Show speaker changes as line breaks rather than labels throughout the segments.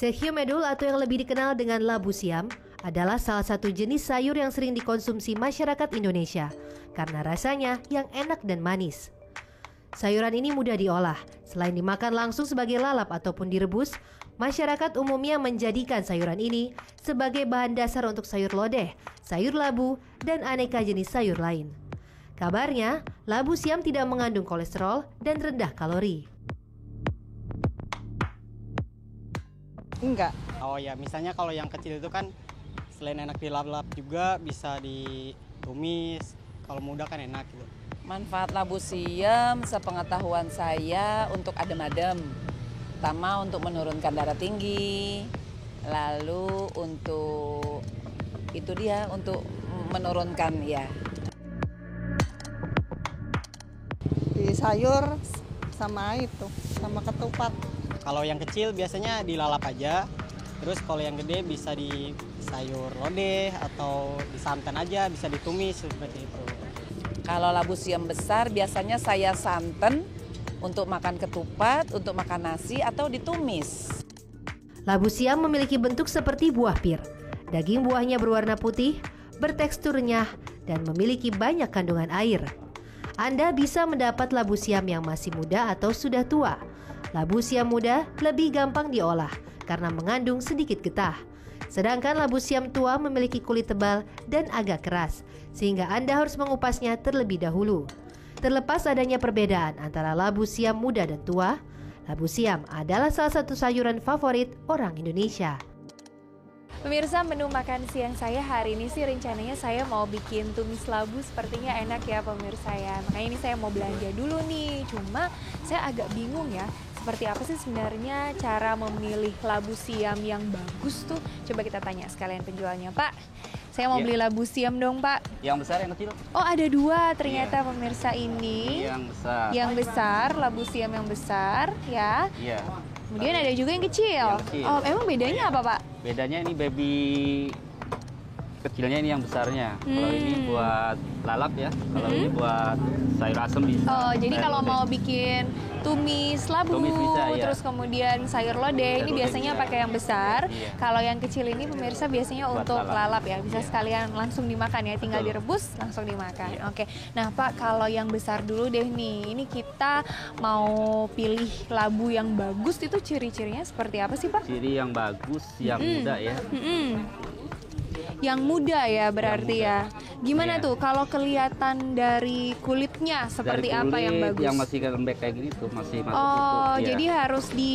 Sayur medul atau yang lebih dikenal dengan labu siam adalah salah satu jenis sayur yang sering dikonsumsi masyarakat Indonesia karena rasanya yang enak dan manis. Sayuran ini mudah diolah. Selain dimakan langsung sebagai lalap ataupun direbus, masyarakat umumnya menjadikan sayuran ini sebagai bahan dasar untuk sayur lodeh, sayur labu, dan aneka jenis sayur lain. Kabarnya, labu siam tidak mengandung kolesterol dan rendah kalori.
Enggak.
Oh ya, misalnya kalau yang kecil itu kan selain enak dilap-lap juga bisa ditumis. Kalau muda kan enak gitu.
Manfaat labu siam sepengetahuan saya untuk adem-adem. Pertama untuk menurunkan darah tinggi, lalu untuk untuk menurunkan ya.
Di sayur sama ketupat.
Kalau yang kecil biasanya dilalap aja. Terus kalau yang gede bisa di sayur lodeh atau di santan aja, bisa ditumis seperti itu.
Kalau labu siam besar biasanya saya santan untuk makan ketupat, untuk makan nasi atau ditumis.
Labu siam memiliki bentuk seperti buah pir. Daging buahnya berwarna putih, bertekstur renyah, dan memiliki banyak kandungan air. Anda bisa mendapat labu siam yang masih muda atau sudah tua. Labu siam muda lebih gampang diolah karena mengandung sedikit getah. Sedangkan labu siam tua memiliki kulit tebal dan agak keras, sehingga Anda harus mengupasnya terlebih dahulu. Terlepas adanya perbedaan antara labu siam muda dan tua, labu siam adalah salah satu sayuran favorit orang Indonesia.
Pemirsa, menu makan siang saya hari ini sih rencananya saya mau bikin tumis labu, sepertinya enak ya pemirsa ya. Makanya ini saya mau belanja dulu nih, cuma saya agak bingung ya. Seperti apa sih sebenarnya cara memilih labu siam yang bagus tuh? Coba kita tanya sekalian penjualnya. Pak, saya mau beli labu siam dong Pak.
Yang besar, yang kecil?
Oh ada dua ternyata pemirsa ini.
Yang besar.
Yang besar, labu siam yang besar ya.
Iya.
Kemudian ada juga yang kecil.
Yang kecil.
Oh emang bedanya apa Pak?
Bedanya ini baby kecilnya, ini yang besarnya. Kalau ini buat lalap ya, kalau ini buat sayur asem bisa.
Oh, jadi
sayur
kalau
lodeh.
mau bikin tumis labu,
Tumis bisa, ya.
terus kemudian sayur lodeh, ini
lodeh
biasanya
bisa.
pakai yang besar.
Iya.
Kalau yang kecil ini pemirsa biasanya
Buat
untuk
lalap.
lalap ya, bisa
Iya.
sekalian langsung dimakan ya, tinggal
Betul.
direbus langsung dimakan.
Iya.
Oke. Nah, Pak, kalau yang besar dulu deh nih. Ini kita mau pilih labu yang bagus, itu ciri-cirinya seperti apa sih, Pak?
Ciri yang bagus, yang muda ya.
Yang muda ya berarti
muda.
ya. Gimana
Iya.
tuh kalau kelihatan dari kulitnya seperti
Dari
apa yang
kulit
bagus?
yang masih lembek kayak gini tuh, masih masuk
Oh,
tutup, ya.
jadi harus agak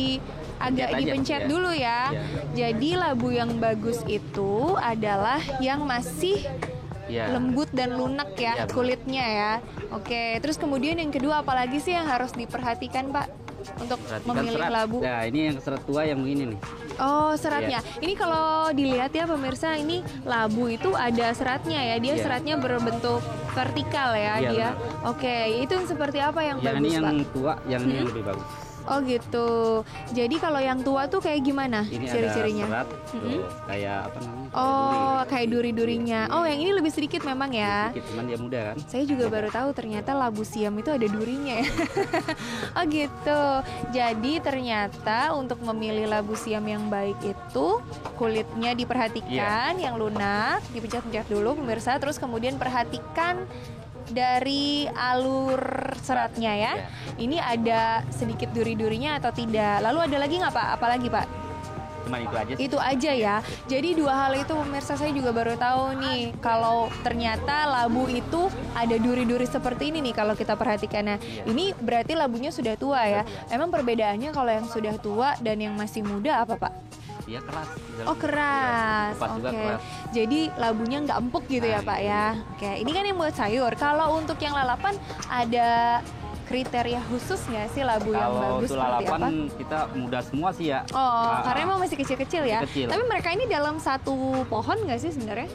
Pencet aja,
dipencet
ya.
dulu ya.
Iya.
Jadi labu yang bagus itu adalah yang masih
Iya.
lembut dan lunak ya
Iya, benar.
kulitnya ya. Oke, terus kemudian yang kedua apalagi sih yang harus diperhatikan Pak untuk
Perhatikan
memilih
serat.
labu?
Nah, ini yang serat tua yang begini nih.
Oh, seratnya. Ini kalau dilihat ya pemirsa, ini labu itu ada seratnya ya. Dia
Iya.
seratnya berbentuk vertikal ya
Iya,
dia.
benar.
Oke, itu yang seperti apa yang
Yang
bagus
ini yang
Pak?
tua, yang ini yang lebih bagus.
Oh gitu. Jadi kalau yang tua tuh kayak gimana
Ini
ciri-cirinya?
ada serat, tuh, kayak apa namanya?
Oh, kayak
Iya.
duri-durinya. Oh, yang ini lebih sedikit memang ya.
Sedikit, cuman dia muda kan.
Saya juga baru tahu ternyata labu siam itu ada durinya ya. Oh gitu. Jadi ternyata untuk memilih labu siam yang baik itu kulitnya diperhatikan, yang lunak, dipencet-pencet dulu pemirsa, terus kemudian perhatikan dari alur seratnya ya.
Iya.
Ini ada sedikit duri-durinya atau tidak? Lalu ada lagi nggak Pak? Apalagi Pak?
Cuman itu aja sih.
Itu aja ya. Jadi dua hal itu pemirsa saya juga baru tahu nih. Kalau ternyata labu itu ada duri-duri seperti ini nih kalau kita perhatikan. Nah, ini berarti labunya sudah tua ya. Emang perbedaannya kalau yang sudah tua dan yang masih muda apa Pak?
Dia keras.
Oh keras,
Kupas juga
oke.
keras.
Jadi labunya nggak empuk gitu ya
Nah,
Pak ya. Oke, ini kan yang buat sayur. Kalau untuk yang lalapan ada kriteria khusus nggak sih labu yang
Kalau
bagus
untuk
seperti
lalapan
apa?
kita muda semua sih ya.
Oh, karena emang masih kecil-kecil ya.
Kecil.
Tapi mereka ini dalam satu pohon nggak sih sebenarnya?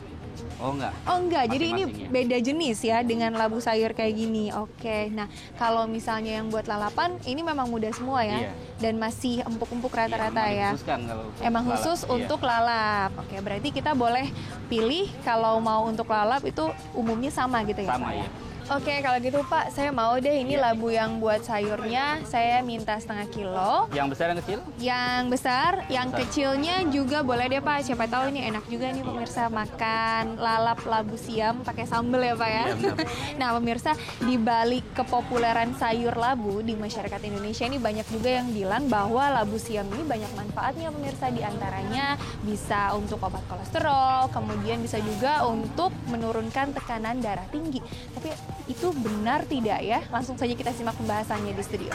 Oh enggak.
Oh enggak, jadi ini
Masing-masing ya.
beda jenis ya dengan labu sayur kayak gini. Oke, nah kalau misalnya yang buat lalapan ini memang muda semua ya,
Iya.
dan masih empuk-empuk rata-rata
Iya,
ya.
dikhususkan kalau
Emang
lalap.
khusus
Iya.
untuk lalap. Oke, berarti kita boleh pilih kalau mau untuk lalap itu umumnya sama gitu ya
Sama,
Pak?
iya.
Oke, kalau gitu Pak, saya mau deh ini labu yang buat sayurnya, saya minta 1/2 kilo.
Yang besar yang kecil?
Yang besar, yang kecilnya juga boleh deh Pak. Siapa tahu ini enak juga nih pemirsa makan lalap labu siam pakai sambal ya Pak ya.
Iya, benar.
Nah pemirsa, di balik kepopuleran sayur labu di masyarakat Indonesia ini banyak juga yang bilang bahwa labu siam ini banyak manfaatnya pemirsa. Di antaranya bisa untuk obat kolesterol, kemudian bisa juga untuk menurunkan tekanan darah tinggi. Tapi itu benar tidak ya? Langsung saja kita simak pembahasannya di studio.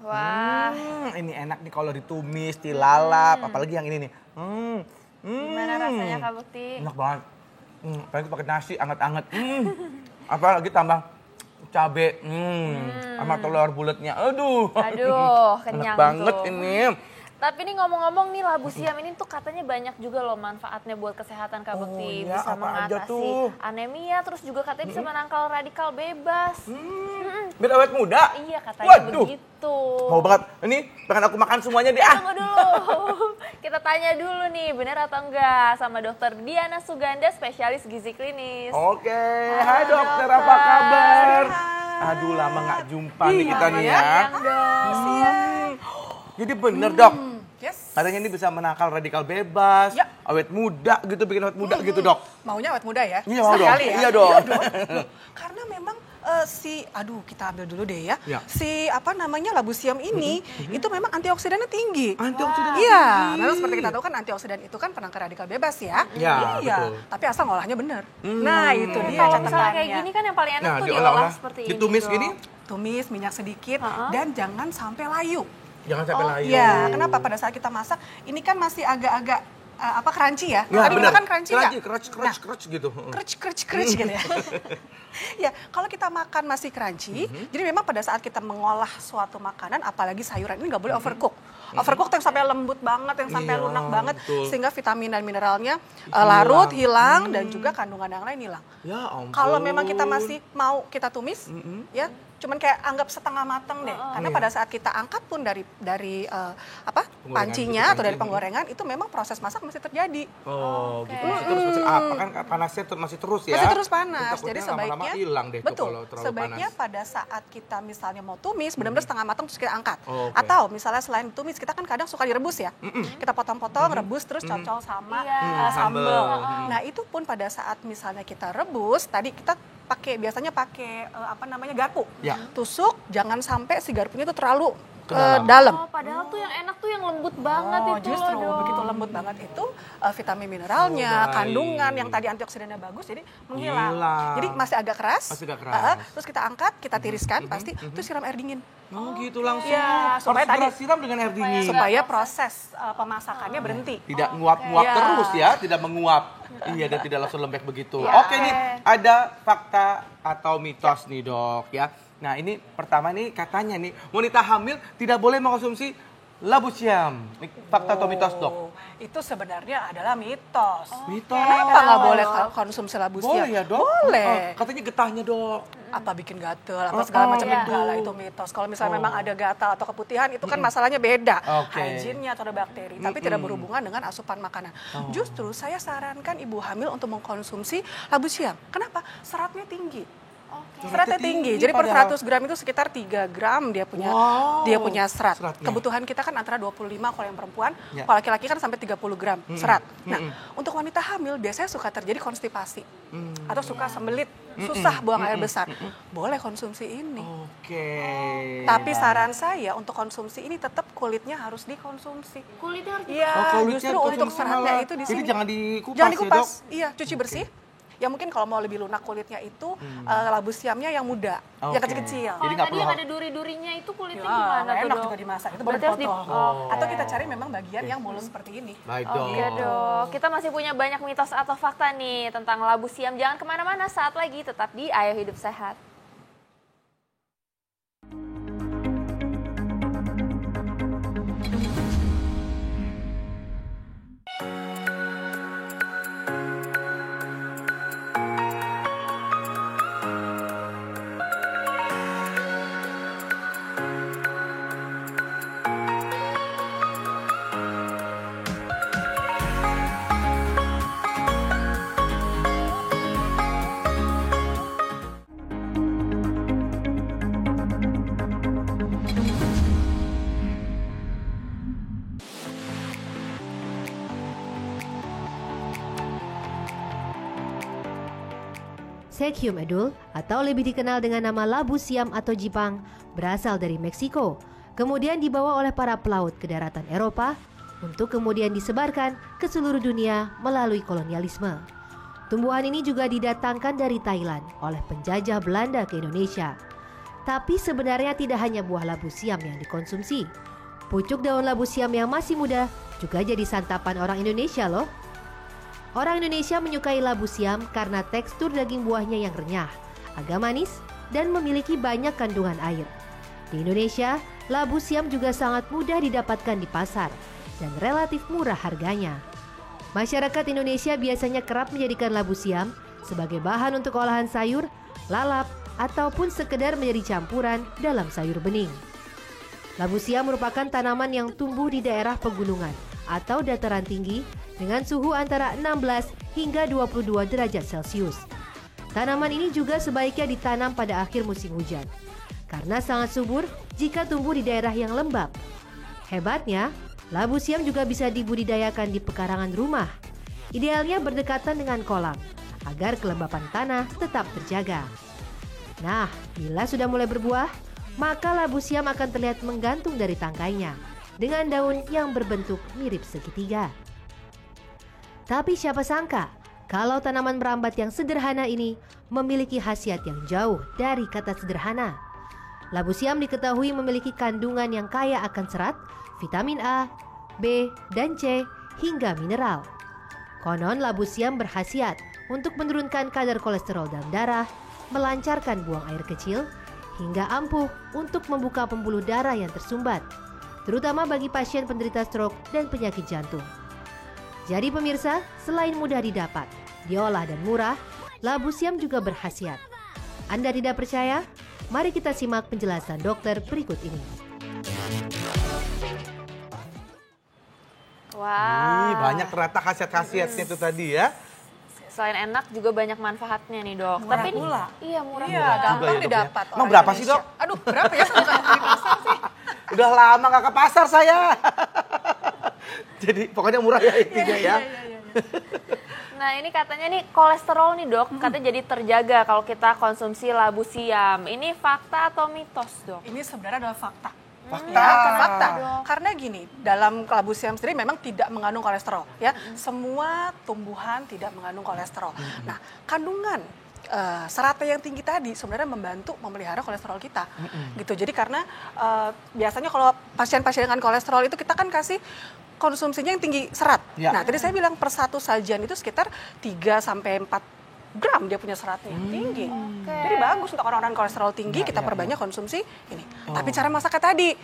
Wah,
Ini enak nih kalau ditumis, dilalap, apalagi yang ini nih.
gimana rasanya Kak Bukti?
Enak banget. Apalagi pakai nasi anget-anget. Apalagi tambah cabe, sama telur bulatnya. Aduh,
Kenyang
enak banget
tuh.
ini.
Tapi ini ngomong-ngomong nih labu siam ini tuh katanya banyak juga loh manfaatnya buat kesehatan Kak Bukti.
iya,
Bisa
apa aja
mengatasi
tuh?
anemia, terus juga katanya bisa menangkal radikal bebas.
Biar awet muda.
Iya katanya
Waduh,
begitu.
mau banget. Ini pengen aku makan semuanya deh.
Tunggu dulu. Kita tanya dulu nih, benar atau enggak sama Dokter Diana Suganda, spesialis gizi klinis.
Oke, hai dokter, apa kabar? Aduh, lama nggak jumpa nih kita nih ya. Jadi bener dok, katanya ini bisa menangkal radikal bebas, awet muda gitu, bikin awet muda gitu dok.
Maunya awet muda ya?
Iya mau dong,
Sekali ya?
iya dong.
Karena memang kita ambil dulu deh ya.
Ya.
Si apa namanya labu siam ini itu memang antioksidannya tinggi.
Antioksidan
Iya,
tinggi.
memang seperti kita tahu kan antioksidan itu kan penangkal radikal bebas ya.
Ya, betul.
Tapi asal ngolahnya benar. Nah, itu dia
Kalau
catatannya.
misalnya kayak gini kan yang paling enak
Nah,
tuh
diolah-olah,
diolah seperti ini.
ditumis
dong.
gini,
Tumis minyak sedikit dan jangan sampai layu.
jangan sampai layu.
Iya, kenapa pada saat kita masak ini kan masih agak-agak crunchy ya.
Ya,
Tadi
benar.
makan crunchy nggak?
Crunch gitu.
Crunch gitu ya. Ya, kalau kita makan masih crunchy, jadi memang pada saat kita mengolah suatu makanan, apalagi sayuran ini nggak boleh overcook. Overcook tuh yang sampai lembut banget, yang sampai
Iya,
lunak banget,
betul.
sehingga vitamin dan mineralnya
Hilang.
larut, hilang, dan juga kandungan yang lain hilang.
Ya ampun.
Kalau memang kita masih mau kita tumis, ya cuman kayak anggap setengah mateng deh. Karena
Iya.
pada saat kita angkat pun dari
Penggorengan
pancinya
gitu,
atau dari
panci.
penggorengan itu memang proses masak masih terjadi.
Oh, gitu. Masih terus apa kan panasnya masih terus ya?
Masih terus panas.
Takutnya
Jadi
lama-lama
sebaiknya
hilang deh tuh
betul.
kalau terlalu
Sebaiknya
panas.
pada saat kita misalnya mau tumis benar-benar setengah matang terus kita angkat.
Oh, oke.
Atau misalnya selain tumis kita kan kadang suka direbus ya. Kita potong-potong, rebus terus cocol sama
Sambel.
sambal. Nah, itu pun pada saat misalnya kita rebus, tadi kita biasanya pakai garpu.
Ya.
Tusuk jangan sampai si garpunya itu terlalu
Ke dalam.
dalam.
Oh, padahal tuh yang enak tuh yang lembut banget itu
Justru
loh, Dok.
begitu lembut banget itu vitamin mineralnya,
Oh, baik.
kandungan yang tadi antioksidannya bagus jadi menghilang.
Hilang.
Jadi masih agak keras.
Masih agak keras.
Terus kita angkat, kita tiriskan pasti terus siram air dingin.
Oh, gitu langsung.
Iya, supaya
Harus segera
tadi-
siram dengan air dingin.
Supaya proses pemasakannya berhenti.
Tidak nguap-nguap
Iya.
terus ya, tidak menguap. Iya, dan tidak langsung lembek begitu.
Iya.
Oke nih, ada fakta atau mitos nih dok ya. Nah ini pertama nih katanya nih, wanita hamil tidak boleh mengkonsumsi labu siam. Ini fakta atau mitos dok?
Oh, itu sebenarnya adalah mitos.
Mitos.
Kenapa nggak boleh konsumsi labu siam?
Boleh ya dok?
Boleh.
Oh, katanya getahnya dok.
Apa bikin gatel, apa segala macam
iya.
enggak lah itu mitos. Kalau misalnya memang ada gatal atau keputihan itu kan masalahnya beda.
Oke.
Hygiene-nya atau ada bakteri, tapi tidak berhubungan dengan asupan makanan. Justru saya sarankan ibu hamil untuk mengkonsumsi labu siam. Kenapa? Seratnya tinggi. Seratnya tinggi. Jadi per
padahal.
100 gram itu sekitar 3 gram dia punya
Wow.
dia punya serat.
Seratnya.
Kebutuhan kita kan antara 25 kalau yang perempuan,
Ya.
kalau laki-laki kan sampai 30 gram serat. Nah, untuk wanita hamil biasanya suka terjadi konstipasi atau suka sembelit, susah buang air besar. Boleh konsumsi ini.
Oke.
Tapi saran saya untuk konsumsi ini tetap kulitnya harus dikonsumsi.
Kulitnya harus
Iya,
Oh, kulitnya
justru
dikonsumsi
untuk seratnya
malah.
itu di
Jadi
sini.
jangan dikupas
Jangan
ya,
dikupas.
Dok?
Iya, cuci bersih. Ya mungkin kalau mau lebih lunak kulitnya itu labu siamnya yang muda, yang
Oke.
kecil-kecil.
Jadi nggak
tadi
perlu
yang ada duri-durinya itu kulitnya
Ya,
gimana tuh,
enak
Dok?
juga dimasak, itu boleh
Berarti harus
dipotong. Atau kita cari memang bagian yang mulus seperti ini.
Baik dok.
Oke dok, kita masih punya banyak mitos atau fakta nih tentang labu siam. Jangan kemana-mana, saat lagi tetap di Ayo Hidup Sehat.
Sechium edul atau lebih dikenal dengan nama labu siam atau Jipang berasal dari Meksiko, kemudian dibawa oleh para pelaut ke daratan Eropa untuk kemudian disebarkan ke seluruh dunia melalui kolonialisme. Tumbuhan ini juga didatangkan dari Thailand oleh penjajah Belanda ke Indonesia. Tapi sebenarnya tidak hanya buah labu siam yang dikonsumsi. Pucuk daun labu siam yang masih muda juga jadi santapan orang Indonesia loh. Orang Indonesia menyukai labu siam karena tekstur daging buahnya yang renyah, agak manis, dan memiliki banyak kandungan air. Di Indonesia, labu siam juga sangat mudah didapatkan di pasar dan relatif murah harganya. Masyarakat Indonesia biasanya kerap menjadikan labu siam sebagai bahan untuk olahan sayur, lalap, ataupun sekedar menjadi campuran dalam sayur bening. Labu siam merupakan tanaman yang tumbuh di daerah pegunungan atau dataran tinggi dengan suhu antara 16 hingga 22 derajat Celcius. Tanaman ini juga sebaiknya ditanam pada akhir musim hujan, karena sangat subur jika tumbuh di daerah yang lembab. Hebatnya, labu siam juga bisa dibudidayakan di pekarangan rumah. Idealnya berdekatan dengan kolam, agar kelembapan tanah tetap terjaga. Nah, bila sudah mulai berbuah, maka labu siam akan terlihat menggantung dari tangkainya, dengan daun yang berbentuk mirip segitiga. Tapi siapa sangka kalau tanaman merambat yang sederhana ini memiliki khasiat yang jauh dari kata sederhana. Labu siam diketahui memiliki kandungan yang kaya akan serat, vitamin A, B, dan C, hingga mineral. Konon labu siam berkhasiat untuk menurunkan kadar kolesterol dalam darah, melancarkan buang air kecil, hingga ampuh untuk membuka pembuluh darah yang tersumbat, terutama bagi pasien penderita stroke dan penyakit jantung. Jadi pemirsa, selain mudah didapat, diolah dan murah, labu siam juga berkhasiat. Anda tidak percaya? Mari kita simak penjelasan dokter berikut ini.
Wah.
Banyak ternyata khasiat-khasiatnya itu tadi ya.
Selain enak juga banyak manfaatnya nih dok.
Murah
Tapi ini,
pula.
iya murah
Iya,
pula.
gampang
ya, Dok, ya.
didapat.
Emang
orang
berapa sih,
Indonesia.
Dok?
Aduh, berapa ya? Saya bukan di pasar sih.
Udah lama gak ke pasar saya. Jadi pokoknya murah ya intinya ya.
Nah ini katanya nih kolesterol nih dok, katanya jadi terjaga kalau kita konsumsi labu siam. Ini fakta atau mitos dok?
Ini sebenarnya adalah fakta.
Fakta.
Fakta. Karena gini, dalam labu siam sendiri memang tidak mengandung kolesterol, ya. Semua tumbuhan tidak mengandung kolesterol. Nah, kandungan seratnya yang tinggi tadi sebenarnya membantu memelihara kolesterol kita, gitu. Jadi karena biasanya kalau pasien-pasien dengan kolesterol itu kita kan kasih konsumsinya yang tinggi serat.
Ya.
Nah, tadi saya bilang per satu sajian itu sekitar 3 sampai 4 gram dia punya seratnya tinggi. Jadi bagus untuk orang-orang kolesterol tinggi kita perbanyak konsumsi ini. Tapi cara masaknya tadi,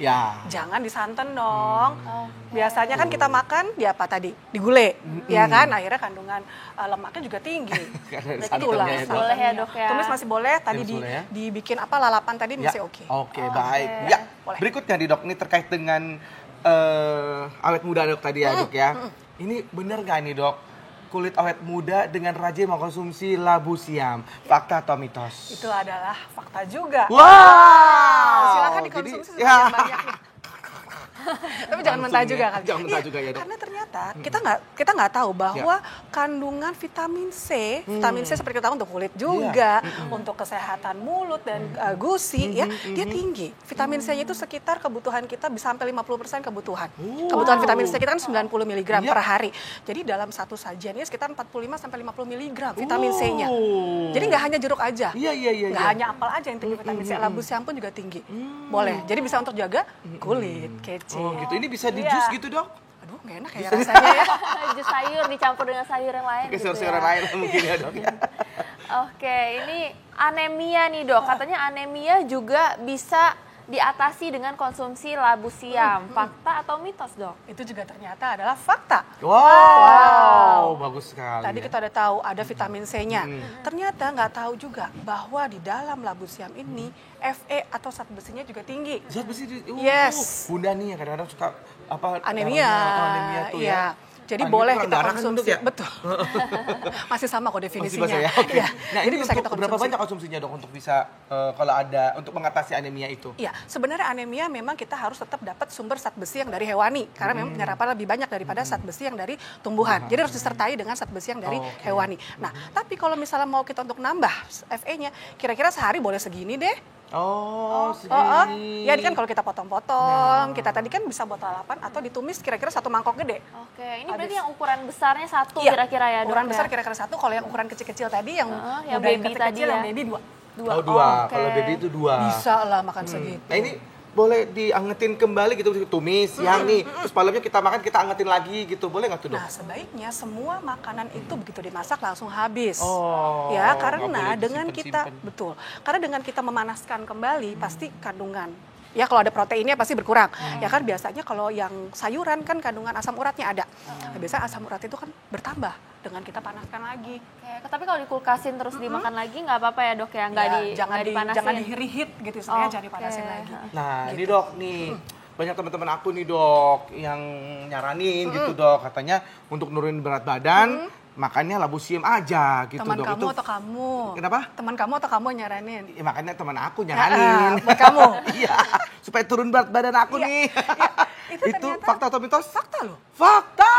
jangan disanten dong. Biasanya kan kita makan di apa tadi? Digulai, ya kan? Akhirnya kandungan lemaknya juga tinggi. Itulah.
Boleh ya dok ya.
Tumis masih boleh, tadi dibikin apa lalapan tadi masih oke.
Oke, baik. Ya,
boleh.
berikutnya nih dok, ini terkait dengan awet muda dok tadi ya dok ya. Ini benar nggak nih dok? Kulit awet muda dengan rajin mengkonsumsi labu siam. Fakta atau mitos?
Itu adalah fakta juga.
Wow.
Silakan dikonsumsi
Jadi, ya.
sebanyak-banyaknya. Tapi jangan mentah juga kan.
Jangan mentah juga ya dok.
Karena ternyata kita nggak tahu bahwa kandungan vitamin C seperti kita tahu untuk kulit juga, untuk kesehatan mulut dan gusi ya, dia tinggi. Vitamin C-nya itu sekitar kebutuhan kita bisa sampai 50% kebutuhan. Kebutuhan vitamin C kita kan 90 mg per hari. Jadi dalam satu sajiannya sekitar 45 sampai 50 mg vitamin C-nya. Jadi nggak hanya jeruk aja.
Iya.
Nggak hanya apel aja yang tinggi vitamin C, labu siam pun juga tinggi. Boleh. Jadi bisa untuk jaga kulit, kece.
Oh gitu, ini bisa di jus gitu dok?
Aduh nggak enak ya rasanya ya.
Jus sayur dicampur dengan sayur yang lain gitu
Sayur-sayuran
ya.
lain mungkin ya dok ya.
Oke, ini anemia nih dok. Katanya anemia juga bisa diatasi dengan konsumsi labu siam. Fakta atau mitos dok?
Itu juga ternyata adalah fakta.
Wow, bagus sekali.
Tadi kita udah tahu ada vitamin C-nya. Ternyata nggak tahu juga bahwa di dalam labu siam ini Fe atau zat besinya juga tinggi.
Zat besi
Yes.
Bunda nih ya kadang-kadang suka apa
Anemia.
anemia tuh ya.
Jadi
Ah, ini
boleh
kurang
kita
darah kan,
konsumsi.
Dok, ya?
Betul. Masih sama kok
Masih
definisinya.
basah ya? Oke.
Iya.
Nah,
Jadi
ini
bisa kita
untuk berapa
konsumsi.
banyak konsumsinya dok untuk bisa kalau ada untuk mengatasi anemia itu?
Iya, sebenarnya anemia memang kita harus tetap dapat sumber zat besi yang dari hewani karena memang penyerapan lebih banyak daripada zat besi yang dari tumbuhan. Jadi harus disertai dengan zat besi yang dari hewani. Nah, tapi kalau misalnya mau kita untuk nambah Fe-nya, kira-kira sehari boleh segini deh.
Segini.
Ya, ini kan kalau kita potong-potong, kita tadi kan bisa buat lalapan atau ditumis kira-kira 1 mangkok gede.
Oke, ini
Habis.
berarti yang ukuran besarnya 1
Iya,
kira-kira ya, Dok?
ukuran
ya?
besar kira-kira 1, kalau yang ukuran kecil-kecil tadi yang
yang
udah
baby tadi
kecil,
ya?
yang baby 2.
Oh, 2.
Oke.
Kalau baby itu 2.
Bisa lah makan segitu.
Nah, ini boleh diangetin kembali gitu, tumis siang nih, terus malamnya kita makan, kita angetin lagi gitu, boleh nggak tuh dok?
Nah, sebaiknya semua makanan itu begitu dimasak langsung habis.
Oh,
Ya,
nggak
karena
boleh
dengan kita
disimpan-simpan.
betul. Karena dengan kita memanaskan kembali pasti kandungan ya kalau ada proteinnya pasti berkurang. Ya kan biasanya kalau yang sayuran kan kandungan asam uratnya ada. Nah, biasanya asam urat itu kan bertambah dengan kita panaskan lagi.
Oke, tapi kalau dikulkasin terus dimakan lagi nggak apa-apa ya, Dok ya? Nggak
Ya,
nggak dipanasin.
jangan di-reheat gitu istilahnya,
Oke.
jangan dipanasin lagi.
Nah, ini dok nih, banyak teman-teman aku nih dok yang nyaranin gitu dok, katanya untuk nurunin berat badan, makannya labu siam aja gitu
Teman
dok.
kamu atau kamu?
Kenapa?
Teman kamu atau kamu yang nyaranin?
Ya, makanya teman aku nyaranin.
Buat kamu.
Iya, supaya turun berat badan aku
Iya,
nih.
Itu
Itu
ternyata
fakta atau mitos?
Fakta loh.
Fakta!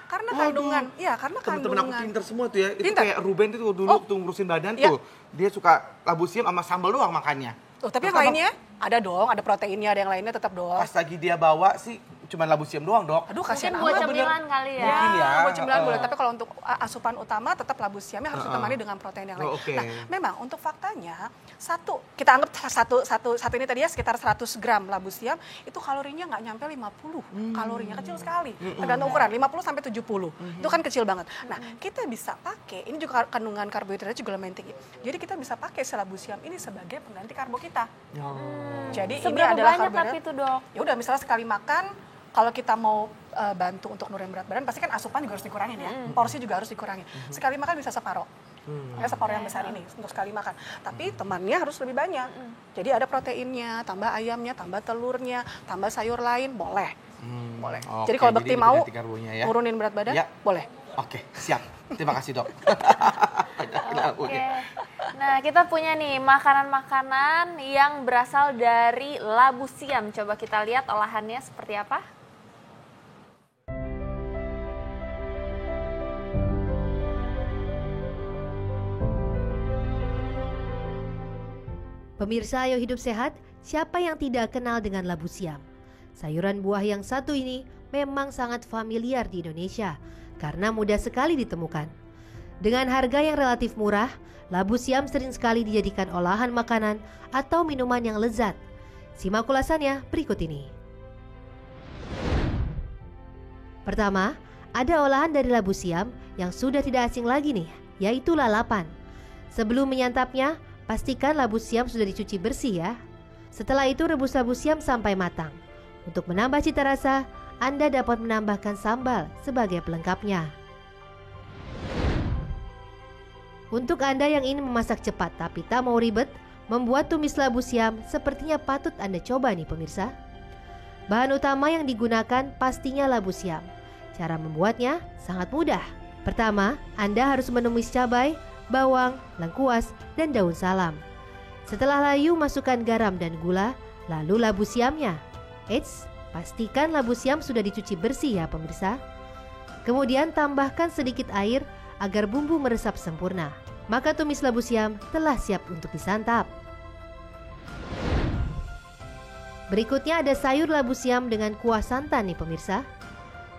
Karena
Waduh.
kandungan, iya karena
Temen-temen aku
kandungan.
pinter semua tuh ya. Itu
Pinter?
kayak Ruben itu dulu tuh ngurusin badan
Iya.
tuh. Dia suka labu siam sama sambal doang makannya.
Oh, tapi
Terus
yang lainnya ada dong, ada proteinnya, ada yang lainnya tetap dong.
Pas lagi dia bawa sih cuma labu siam doang dok.
Aduh,
Mungkin
kasihan
buat
amat.
cemilan kali ya.
Mungkin ya.
Buat cemilan boleh,
Heeh.
tapi kalau untuk asupan utama tetap labu siamnya harus ditemani dengan protein yang lain.
Oh, oke.
Nah, memang untuk faktanya kita anggap satu ini tadi ya sekitar 100 gram labu siam itu kalorinya nggak nyampe 50. Kalorinya kecil sekali. Tergantung ukuran 50 sampai 70. Itu kan kecil banget. Nah, kita bisa pakai ini juga kandungan karbohidratnya juga lumayan tinggi. Jadi kita bisa pakai si labu siam ini sebagai pengganti karbo kita. Jadi ini
Seberapa
adalah
banyak
karbohidrat.
tapi itu, Dok?
Ya udah misalnya sekali makan kalau kita mau bantu untuk nurunin berat badan pasti kan asupan juga harus dikurangin ya. Porsi juga harus dikurangin. Sekali makan bisa separuh. Ya separuh yang besar ini untuk sekali makan. Tapi temannya harus lebih banyak. Jadi ada proteinnya, tambah ayamnya, tambah telurnya, tambah sayur lain boleh. Boleh.
Oke,
Jadi kalau Bekti mau
diganti karbonya ya.
nurunin berat badan
Ya.
boleh.
Oke, siap. Terima kasih dok.
Oke. Nah, kita punya nih makanan-makanan yang berasal dari labu siam. Coba kita lihat olahannya seperti apa.
Pemirsa Ayo Hidup Sehat, siapa yang tidak kenal dengan labu siam? Sayuran buah yang satu ini memang sangat familiar di Indonesia karena mudah sekali ditemukan. Dengan harga yang relatif murah, labu siam sering sekali dijadikan olahan makanan atau minuman yang lezat. Simak ulasannya berikut ini. Pertama, ada olahan dari labu siam yang sudah tidak asing lagi nih, yaitu lalapan. Sebelum menyantapnya, pastikan labu siam sudah dicuci bersih ya. Setelah itu rebus labu siam sampai matang. Untuk menambah cita rasa, Anda dapat menambahkan sambal sebagai pelengkapnya. Untuk Anda yang ingin memasak cepat tapi tak mau ribet, membuat tumis labu siam sepertinya patut Anda coba nih pemirsa. Bahan utama yang digunakan pastinya labu siam. Cara membuatnya sangat mudah. Pertama, Anda harus menumis cabai, bawang, lengkuas, dan daun salam. Setelah layu, masukkan garam dan gula, lalu labu siamnya. Eits, pastikan labu siam sudah dicuci bersih ya pemirsa. Kemudian tambahkan sedikit air agar bumbu meresap sempurna. Maka tumis labu siam telah siap untuk disantap. Berikutnya ada sayur labu siam dengan kuah santan nih pemirsa.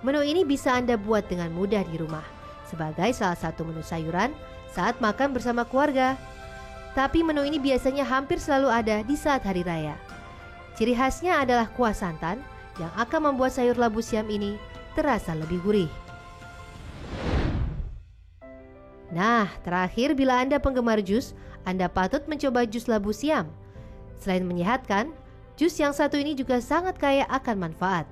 Menu ini bisa Anda buat dengan mudah di rumah sebagai salah satu menu sayuran saat makan bersama keluarga. Tapi menu ini biasanya hampir selalu ada di saat hari raya. Ciri khasnya adalah kuah santan yang akan membuat sayur labu siam ini terasa lebih gurih. Nah, terakhir bila Anda penggemar jus, Anda patut mencoba jus labu siam. Selain menyehatkan, jus yang satu ini juga sangat kaya akan manfaat.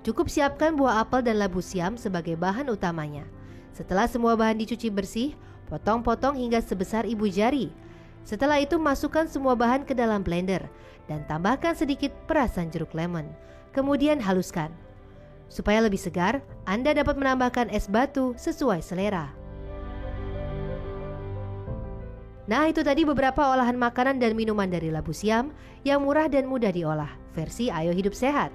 Cukup siapkan buah apel dan labu siam sebagai bahan utamanya. Setelah semua bahan dicuci bersih, potong-potong hingga sebesar ibu jari. Setelah itu masukkan semua bahan ke dalam blender dan tambahkan sedikit perasan jeruk lemon. Kemudian haluskan. Supaya lebih segar, Anda dapat menambahkan es batu sesuai selera. Nah, itu tadi beberapa olahan makanan dan minuman dari labu siam yang murah dan mudah diolah, versi Ayo Hidup Sehat.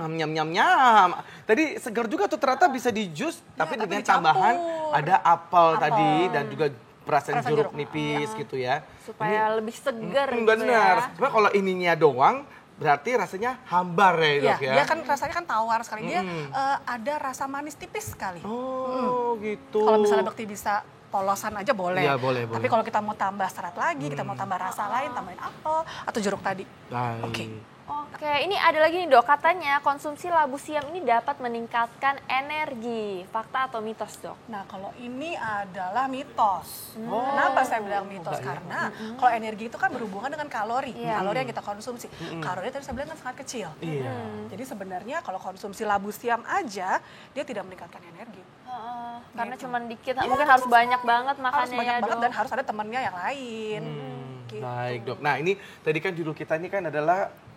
Nyam nyam nyam. Tadi segar juga tuh, ternyata bisa di jus, tapi dengan tambahan ada apel tadi dan juga perasan jeruk nipis gitu ya.
Supaya lebih segar gitu
benar.
ya.
Cuma kalau ininya doang berarti rasanya hambar ya,
Iya,
Dok ya.
dia kan rasanya kan tawar sekali. Dia ada rasa manis tipis sekali.
Oh, gitu.
Kalau misalnya Bekti bisa polosan aja boleh.
Iya, boleh.
Tapi kalau kita mau tambah serat lagi, kita mau tambah rasa lain, tambahin apel atau jeruk tadi.
Baik.
Oke.
Oke, ini ada lagi nih Dok, katanya konsumsi labu siam ini dapat meningkatkan energi. Fakta atau mitos, Dok?
Nah, kalau ini adalah mitos. Kenapa saya bilang mitos? Karena kalau energi itu kan berhubungan dengan kalori. Kalori yang kita konsumsi. Kalori tadi saya bilang kan sangat kecil.
Iya.
Jadi sebenarnya kalau konsumsi labu siam aja, dia tidak meningkatkan energi.
Karena cuma dikit, mungkin harus banyak banget
Harus
makannya
banyak
ya,
banget
Dok.
dan harus ada temannya yang lain. Gitu.
Baik, Dok. Nah, ini tadi kan judul kita ini kan adalah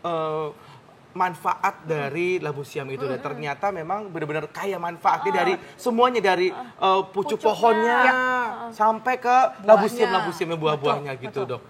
manfaat dari labu siam itu. Dan ternyata memang benar-benar kaya manfaatnya dari semuanya, dari pucuk pohonnya sampai ke labu siam buah-buahnya gitu, Dok.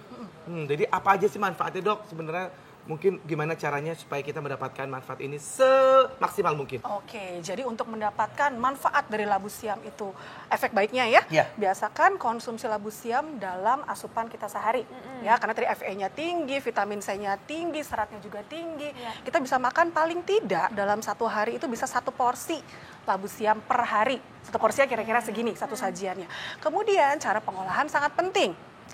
Jadi apa aja sih manfaatnya, Dok? Sebenarnya mungkin gimana caranya supaya kita mendapatkan manfaat ini semaksimal mungkin?
Oke, jadi untuk mendapatkan manfaat dari labu siam itu efek baiknya ya, biasakan konsumsi labu siam dalam asupan kita sehari. Ya, karena tadi Fe-nya tinggi, vitamin C-nya tinggi, seratnya juga tinggi. Kita bisa makan paling tidak dalam satu hari itu bisa 1 porsi labu siam per hari. 1 porsinya kira-kira segini, 1 sajiannya. Kemudian cara pengolahan sangat penting.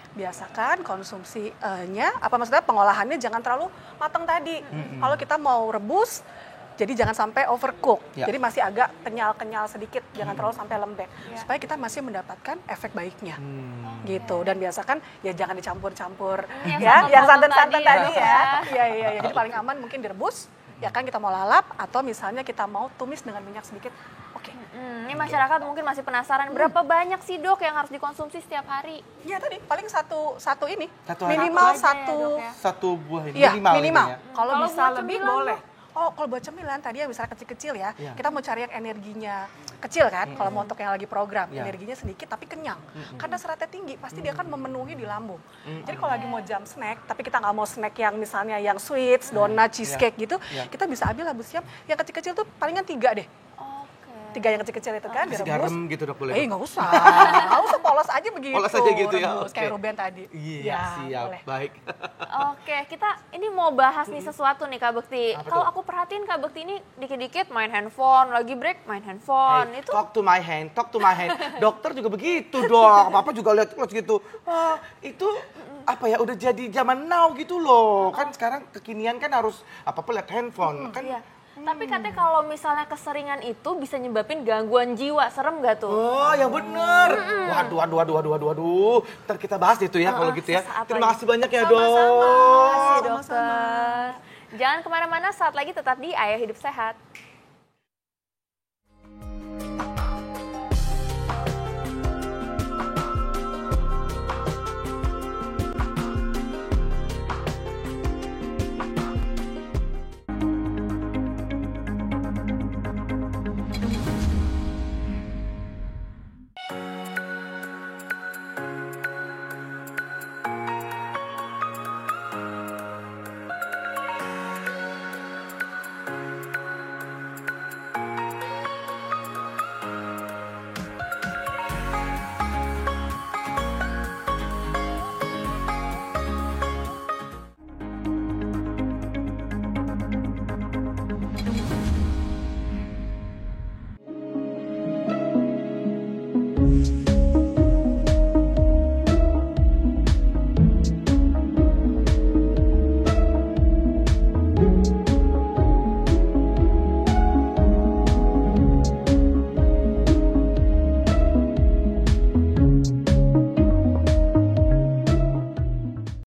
Biasakan konsumsinya, maksudnya pengolahannya jangan terlalu matang tadi. Kalau kita mau rebus, jadi jangan sampai overcook. Jadi masih agak kenyal-kenyal sedikit, jangan terlalu sampai lembek. Supaya kita masih mendapatkan efek baiknya. Gitu. Dan biasakan ya jangan dicampur-campur. Yang santan-santan tadi ya. Iya. Jadi paling aman mungkin direbus. Ya kan kita mau lalap atau misalnya kita mau tumis dengan minyak sedikit. Oke.
Ini masyarakat mungkin masih penasaran berapa banyak sih, Dok, yang harus dikonsumsi setiap hari?
Iya tadi paling satu ini.
Satu
minimal
aja ya,
satu.
Dok, ya?
Satu buah ini
Iya,
minimal.
minimal.
ini ya.
Kalau
Kalau
bisa
buat
lebih
cemilan,
boleh. Oh, kalau buat cemilan tadi yang misalnya kecil-kecil ya,
Iya.
kita mau cari yang energinya kecil kan, kalau mau untuk yang lagi program, energinya sedikit tapi kenyang. Karena seratnya tinggi, pasti dia akan memenuhi di lambung. Jadi kalau lagi mau jam snack, tapi kita nggak mau snack yang misalnya yang sweets, donat, cheesecake gitu, kita bisa ambil labu siam yang kecil-kecil tuh palingan 3 deh. 3 yang kecil-kecil itu kan,
Kasih
direbus.
garam gitu, Dok, boleh?
Nggak usah. Nggak usah, polos aja begitu.
Polos aja gitu ya,
Rebus,
oke.
kayak Ruben tadi.
Iya, siap.
boleh.
Baik.
Oke, kita ini mau bahas nih sesuatu nih Kak Bekti.
Apa
Kalau
tuh?
aku perhatiin Kak Bekti ini dikit-dikit main handphone, lagi break main handphone.
Hey,
Itu
talk to my hand. Dokter juga begitu, Dok. Papa juga lihat gitu. Itu apa ya, udah jadi zaman now gitu loh. Kan sekarang kekinian kan harus apa-apa lihat handphone. Kan
iya. Tapi katanya kalau misalnya keseringan itu bisa nyebabin gangguan jiwa, serem gak tuh?
oh, ya bener. Waduh. Ntar kita bahas itu ya kalau gitu ya.
sesaat
Terima
lagi.
kasih banyak ya,
Sama-sama.
Dok.
Terima kasih, Dokter. Jangan kemana-mana, saat lagi tetap di Ayo Hidup Sehat.